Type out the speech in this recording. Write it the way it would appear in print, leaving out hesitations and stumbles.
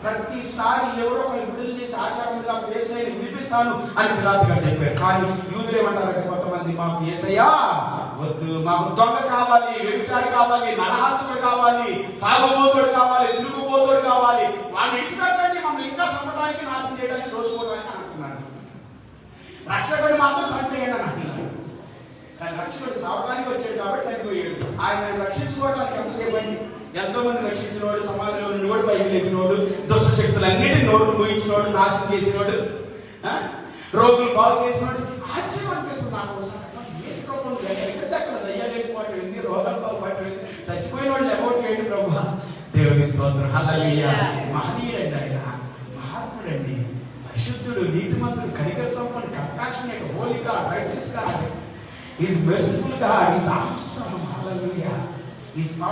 ప్రతిసారి ఎవరో ఒకరు విడుదల చేసి ఆచారముగా యేసయ్యని విడిపిస్తాను అని పిలాతు గారు చెప్పారు. కానీ యూదులు ఏమంటారంటే కొంతమంది, మాకు యేసయ్య వద్దు, మాకు దొంగ కావాలి, వ్యభిచారి కావాలి, నరహంతకుడు కావాలి, తాగుబోతుడు కావాలి, తిరుగుబోతుడు కావాలి, వాడిని విడిచిపెట్టండి, మమ్మల్ని ఇంకా చంపడానికి, నాశనం చేయడానికి, దోచుకోవడానికి అని అంటున్నాడు. రక్షకుడు మాత్రం చనిపోయాడు అని అంటున్నాడు. కానీ రక్షకుడు చావడానికి వచ్చాడు కాబట్టి చనిపోయాడు. ఆయన రక్షించుకోవడానికి ఎంతసేపు అయింది? ఎంతో మంది రక్షించినోడు, సమాజంలో నోడు పైకి లేపినోడు, దుష్ట శక్తులన్నిటిని నోటు ముగించినోడు, నాశనం చేసినోడు, రోగులు బాగు చేసినోడు. ఆశ్చర్యం అనిపిస్తుంది నాకు ఒకసారి. ఏంటి ప్రభు, ఎక్కడ దయ్యాలు లేకపోవటం ఏంది, రోగాలు బాగుపడటం ఏంది, చచ్చిపోయిన వాళ్ళు లేకపోవటం ఏంటి ప్రభు? దేవుని స్తోత్రం, హల్లెలూయా. మహనీయుడండి ఆయన, మహాత్ముడండి, పరిశుద్ధుడు, నీతిమంతుడు, కనికర సంపన్నుడు, compassionate, Holi God, righteous God. He is merciful God. He is awesome. Hallelujah. He is